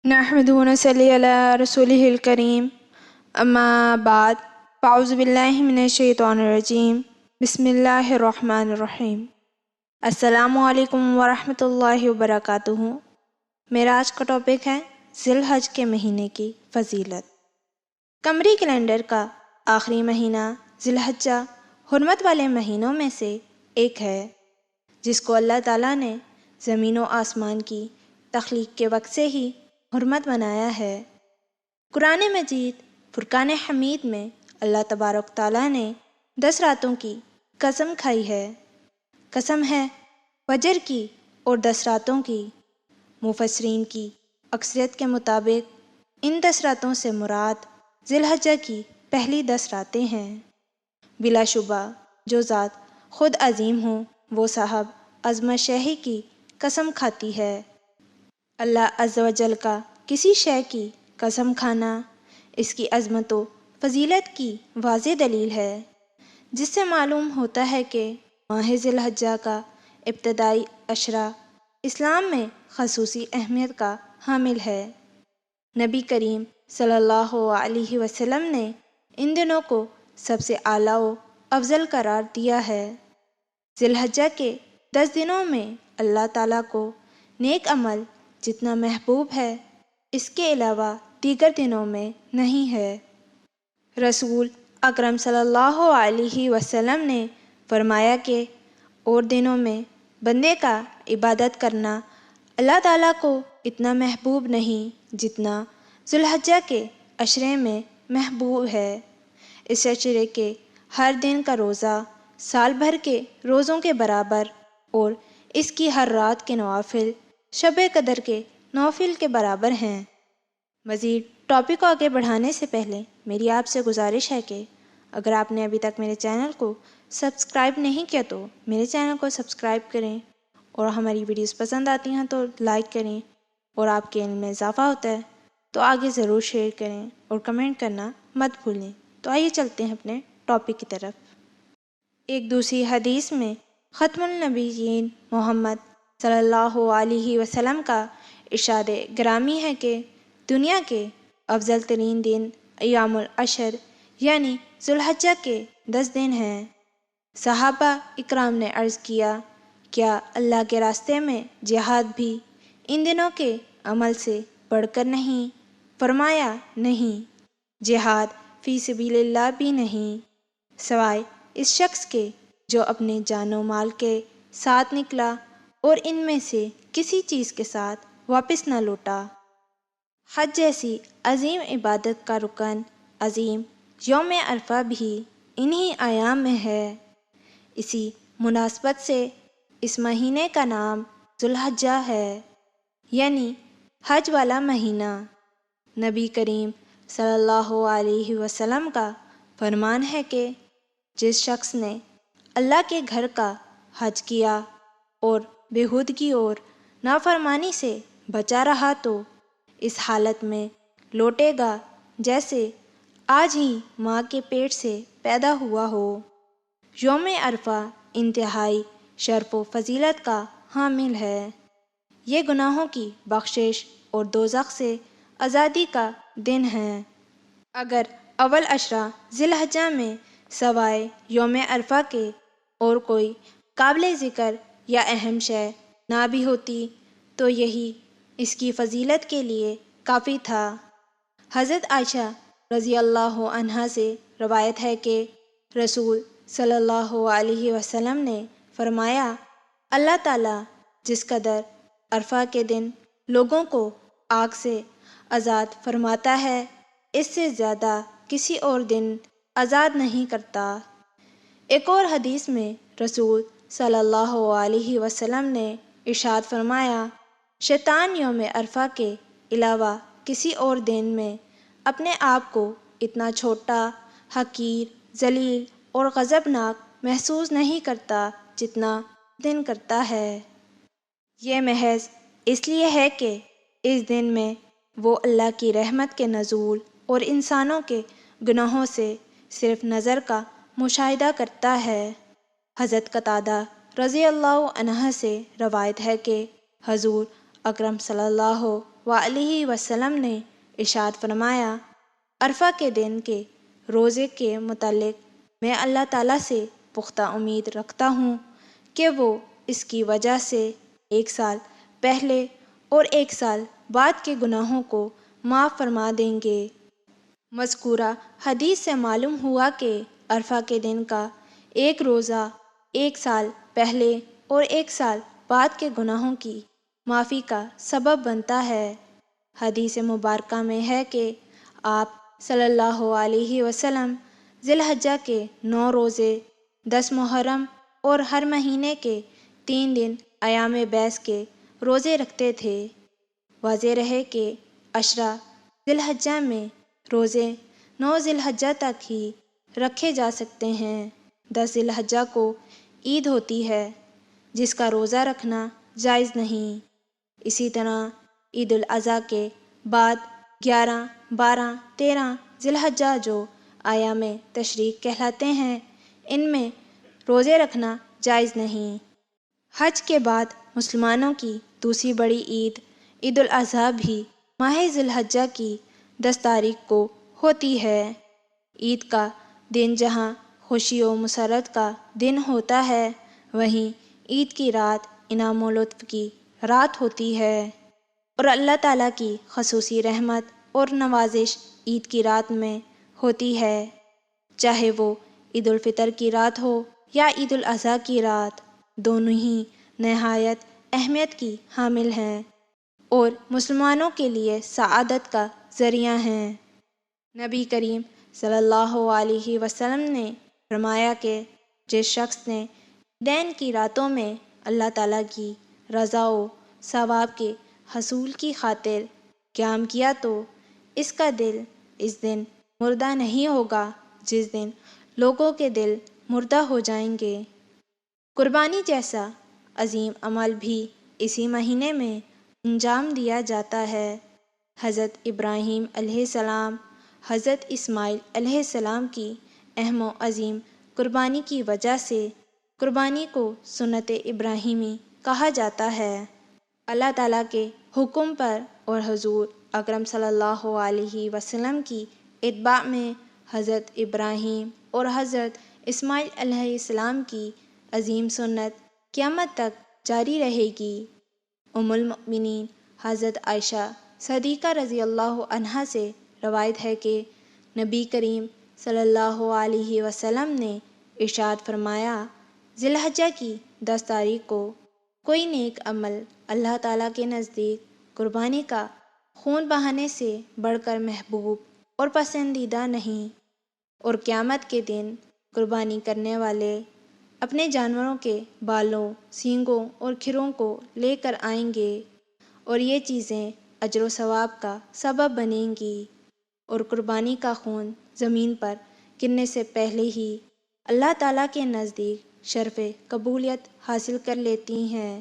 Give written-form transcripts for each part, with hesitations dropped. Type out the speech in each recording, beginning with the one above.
نحمده ونصلي على رسوله الكريم اما بعد فاعوذ باللہ من الشیطان الرجیم بسم اللہ الرحمن الرحیم۔ السلام علیکم ورحمۃ اللہ وبرکاتہ۔ میرا آج کا ٹاپک ہے ذی الحج کے مہینے کی فضیلت۔ قمری کیلنڈر کا آخری مہینہ ذی الحجہ حرمت والے مہینوں میں سے ایک ہے، جس کو اللہ تعالیٰ نے زمین و آسمان کی تخلیق کے وقت سے ہی حرمت بنایا ہے۔ قرآن مجید فرقان حمید میں اللہ تبارک تعالیٰ نے 10 راتوں کی قسم کھائی ہے۔ قسم ہے فجر کی اور 10 راتوں کی۔ مفسرین کی اکثریت کے مطابق ان 10 راتوں سے مراد ذی الحجہ کی پہلی 10 راتیں ہیں۔ بلا شبہ جو ذات خود عظیم ہوں وہ صاحب عظمت شاہی کی قسم کھاتی ہے۔ اللہ عز و جل کا کسی شے کی قسم کھانا اس کی عظمت و فضیلت کی واضح دلیل ہے، جس سے معلوم ہوتا ہے کہ ماہ ذی الحجہ کا ابتدائی عشرہ اسلام میں خصوصی اہمیت کا حامل ہے۔ نبی کریم صلی اللہ علیہ وسلم نے ان دنوں کو سب سے اعلیٰ و افضل قرار دیا ہے۔ ذی الحجہ کے 10 دنوں میں اللہ تعالیٰ کو نیک عمل جتنا محبوب ہے اس کے علاوہ دیگر دنوں میں نہیں ہے۔ رسول اکرم صلی اللہ علیہ وسلم نے فرمایا کہ اور دنوں میں بندے کا عبادت کرنا اللہ تعالیٰ کو اتنا محبوب نہیں جتنا ذی الحجہ کے عشرے میں محبوب ہے۔ اس عشرے کے ہر دن کا روزہ سال بھر کے روزوں کے برابر اور اس کی ہر رات کے نوافل شب قدر کے نوافل کے برابر ہیں۔ مزید ٹاپک کو آگے بڑھانے سے پہلے میری آپ سے گزارش ہے کہ اگر آپ نے ابھی تک میرے چینل کو سبسکرائب نہیں کیا تو میرے چینل کو سبسکرائب کریں، اور ہماری ویڈیوز پسند آتی ہیں تو لائک کریں، اور آپ کے علم میں اضافہ ہوتا ہے تو آگے ضرور شیئر کریں اور کمنٹ کرنا مت بھولیں۔ تو آئیے چلتے ہیں اپنے ٹاپک کی طرف۔ ایک دوسری حدیث میں ختم النبیین محمد صلی اللہ علیہ وسلم کا ارشاد گرامی ہے کہ دنیا کے افضل ترین دن ایام العشر یعنی ذی الحجہ کے 10 دن ہیں۔ صحابہ اکرام نے عرض کیا، کیا اللہ کے راستے میں جہاد بھی ان دنوں کے عمل سے بڑھ کر نہیں؟ فرمایا نہیں، جہاد فی سبیل اللہ بھی نہیں، سوائے اس شخص کے جو اپنے جان و مال کے ساتھ نکلا اور ان میں سے کسی چیز کے ساتھ واپس نہ لوٹا۔ حج جیسی عظیم عبادت کا رکن عظیم یوم عرفہ بھی انہی ایام میں ہے۔ اسی مناسبت سے اس مہینے کا نام ذو الحجہ ہے، یعنی حج والا مہینہ۔ نبی کریم صلی اللہ علیہ وسلم کا فرمان ہے کہ جس شخص نے اللہ کے گھر کا حج کیا اور بےہودگی اور نافرمانی سے بچا رہا تو اس حالت میں لوٹے گا جیسے آج ہی ماں کے پیٹ سے پیدا ہوا ہو۔ یوم عرفہ انتہائی شرف و فضیلت کا حامل ہے۔ یہ گناہوں کی بخشش اور دوزخ سے آزادی کا دن ہے۔ اگر اول عشرہ ذی الحجہ میں سوائے یوم عرفہ کے اور کوئی قابل ذکر یا اہم شے نہ بھی ہوتی تو یہی اس کی فضیلت کے لیے کافی تھا۔ حضرت عائشہ رضی اللہ عنہا سے روایت ہے کہ رسول صلی اللہ علیہ وسلم نے فرمایا، اللہ تعالیٰ جس قدر عرفہ کے دن لوگوں کو آگ سے آزاد فرماتا ہے اس سے زیادہ کسی اور دن آزاد نہیں کرتا۔ ایک اور حدیث میں رسول صلی اللہ علیہ وسلم نے ارشاد فرمایا، شیطان یوم عرفہ کے علاوہ کسی اور دن میں اپنے آپ کو اتنا چھوٹا، حقیر، ذلیل اور غضبناک محسوس نہیں کرتا جتنا دن کرتا ہے۔ یہ محض اس لیے ہے کہ اس دن میں وہ اللہ کی رحمت کے نزول اور انسانوں کے گناہوں سے صرف نظر کا مشاہدہ کرتا ہے۔ حضرت قتادہ رضی اللہ عنہ سے روایت ہے کہ حضور اکرم صلی اللہ وآلہ وسلم نے ارشاد فرمایا، عرفہ کے دن کے روزے کے متعلق میں اللہ تعالیٰ سے پختہ امید رکھتا ہوں کہ وہ اس کی وجہ سے 1 سال پہلے اور 1 سال بعد کے گناہوں کو معاف فرما دیں گے۔ مذکورہ حدیث سے معلوم ہوا کہ عرفہ کے دن کا ایک روزہ 1 سال پہلے اور 1 سال بعد کے گناہوں کی معافی کا سبب بنتا ہے۔ حدیث مبارکہ میں ہے کہ آپ صلی اللہ علیہ وسلم ذی الحجہ کے 9 روزے، 10 محرم اور ہر مہینے کے 3 دن ایام بیس کے روزے رکھتے تھے۔ واضح رہے کہ عشرہ ذی الحجہ میں روزے 9 ذی الحجہ تک ہی رکھے جا سکتے ہیں۔ 10 ذی الحجہ کو عید ہوتی ہے جس کا روزہ رکھنا جائز نہیں۔ اسی طرح عید الاضحیٰ کے بعد 11، 12، 13 ذی الحجہ جو ایام تشریق کہلاتے ہیں، ان میں روزے رکھنا جائز نہیں۔ حج کے بعد مسلمانوں کی دوسری بڑی عید عید الاضحیٰ بھی ماہ ذی الحجہ کی 10 تاریخ کو ہوتی ہے۔ عید کا دن جہاں خوشی و مسرت کا دن ہوتا ہے، وہیں عید کی رات انعام و لطف کی رات ہوتی ہے، اور اللہ تعالیٰ کی خصوصی رحمت اور نوازش عید کی رات میں ہوتی ہے، چاہے وہ عید الفطر کی رات ہو یا عید الاضحیٰ کی رات، دونوں ہی نہایت اہمیت کی حامل ہیں اور مسلمانوں کے لیے سعادت کا ذریعہ ہیں۔ نبی کریم صلی اللہ علیہ وسلم نے فرمایا کہ جس شخص نے عیدین کی راتوں میں اللہ تعالیٰ کی رضا و ثواب کے حصول کی خاطر قیام کیا تو اس کا دل اس دن مردہ نہیں ہوگا جس دن لوگوں کے دل مردہ ہو جائیں گے۔ قربانی جیسا عظیم عمل بھی اسی مہینے میں انجام دیا جاتا ہے۔ حضرت ابراہیم علیہ السلام، حضرت اسماعیل علیہ السلام کی اہم و عظیم قربانی کی وجہ سے قربانی کو سنت ابراہیمی کہا جاتا ہے۔ اللہ تعالیٰ کے حکم پر اور حضور اکرم صلی اللہ علیہ وسلم کی اتباع میں حضرت ابراہیم اور حضرت اسماعیل علیہ السلام کی عظیم سنت قیامت تک جاری رہے گی۔ ام المؤمنین حضرت عائشہ صدیقہ رضی اللہ عنہا سے روایت ہے کہ نبی کریم صلی اللہ علیہ وسلم نے ارشاد فرمایا، ذی الحجہ کی 10 تاریخ کو کوئی نیک عمل اللہ تعالیٰ کے نزدیک قربانی کا خون بہانے سے بڑھ کر محبوب اور پسندیدہ نہیں، اور قیامت کے دن قربانی کرنے والے اپنے جانوروں کے بالوں، سینگوں اور کھروں کو لے کر آئیں گے، اور یہ چیزیں اجر و ثواب کا سبب بنیں گی، اور قربانی کا خون زمین پر گرنے سے پہلے ہی اللہ تعالیٰ کے نزدیک شرف قبولیت حاصل کر لیتی ہیں،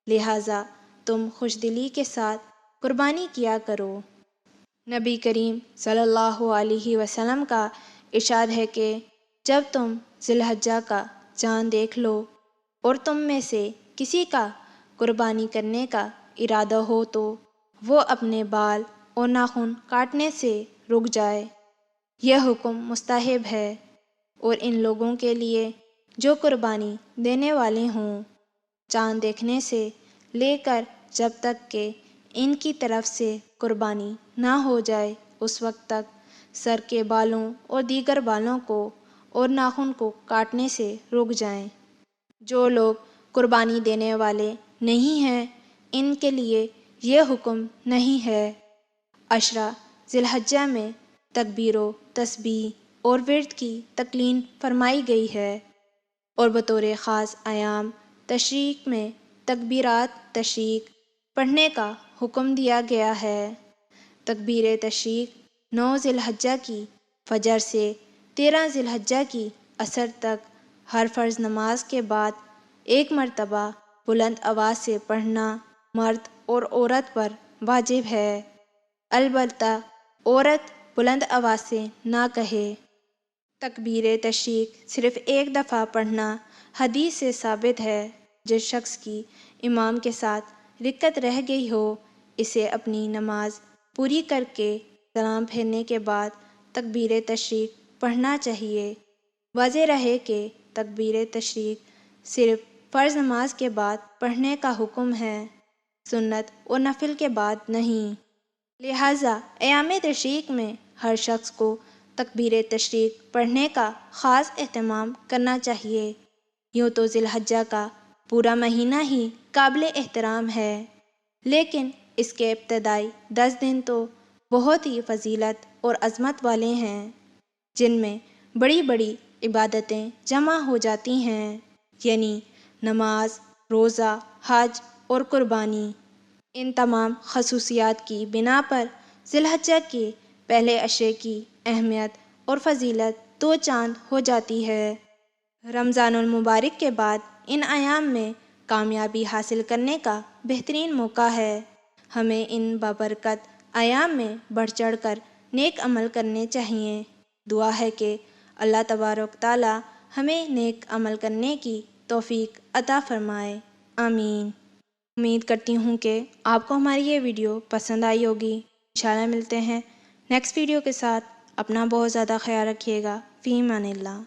لہٰذا تم خوش دلی کے ساتھ قربانی کیا کرو۔ نبی کریم صلی اللہ علیہ وسلم کا ارشاد ہے کہ جب تم ذی الحجہ کا چاند دیکھ لو اور تم میں سے کسی کا قربانی کرنے کا ارادہ ہو تو وہ اپنے بال اور ناخن کاٹنے سے رک جائے۔ یہ حکم مستحب ہے، اور ان لوگوں کے لیے جو قربانی دینے والے ہوں، چاند دیکھنے سے لے کر جب تک کہ ان کی طرف سے قربانی نہ ہو جائے اس وقت تک سر کے بالوں اور دیگر بالوں کو اور ناخن کو کاٹنے سے رک جائیں۔ جو لوگ قربانی دینے والے نہیں ہیں ان کے لیے یہ حکم نہیں ہے۔ عشرہ ذی الحجہ میں تکبیر و تسبیح اور ورد کی تکلین فرمائی گئی ہے، اور بطور خاص ایام تشریق میں تکبیرات تشریق پڑھنے کا حکم دیا گیا ہے۔ تکبیر تشریق 9 ذی الحجہ کی فجر سے 13 ذی الحجہ کی عصر تک ہر فرض نماز کے بعد 1 مرتبہ بلند آواز سے پڑھنا مرد اور عورت پر واجب ہے، البتہ عورت بلند آواز سے نہ کہے۔ تکبیر تشریق صرف 1 دفعہ پڑھنا حدیث سے ثابت ہے۔ جس شخص کی امام کے ساتھ رکعت رہ گئی ہو اسے اپنی نماز پوری کر کے سلام پھیرنے کے بعد تکبیر تشریق پڑھنا چاہیے۔ واضح رہے کہ تکبیر تشریق صرف فرض نماز کے بعد پڑھنے کا حکم ہے، سنت اور نفل کے بعد نہیں۔ لہٰذا ایام تشریق میں ہر شخص کو تکبیر تشریق پڑھنے کا خاص اہتمام کرنا چاہیے۔ یوں تو ذی الحجہ کا پورا مہینہ ہی قابل احترام ہے، لیکن اس کے ابتدائی 10 دن تو بہت ہی فضیلت اور عظمت والے ہیں، جن میں بڑی بڑی عبادتیں جمع ہو جاتی ہیں، یعنی نماز، روزہ، حج اور قربانی۔ ان تمام خصوصیات کی بنا پر ذی الحجہ کے پہلے عشرے کی اہمیت اور فضیلت دو چاند ہو جاتی ہے۔ رمضان المبارک کے بعد ان ایام میں کامیابی حاصل کرنے کا بہترین موقع ہے۔ ہمیں ان بابرکت ایام میں بڑھ چڑھ کر نیک عمل کرنے چاہیے۔ دعا ہے کہ اللہ تبارک تعالی ہمیں نیک عمل کرنے کی توفیق عطا فرمائے، آمین۔ امید کرتی ہوں کہ آپ کو ہماری یہ ویڈیو پسند آئی ہوگی۔ انشاءاللہ ملتے ہیں نیکسٹ ویڈیو کے ساتھ۔ اپنا بہت زیادہ خیال رکھیے گا۔ فی امان اللہ۔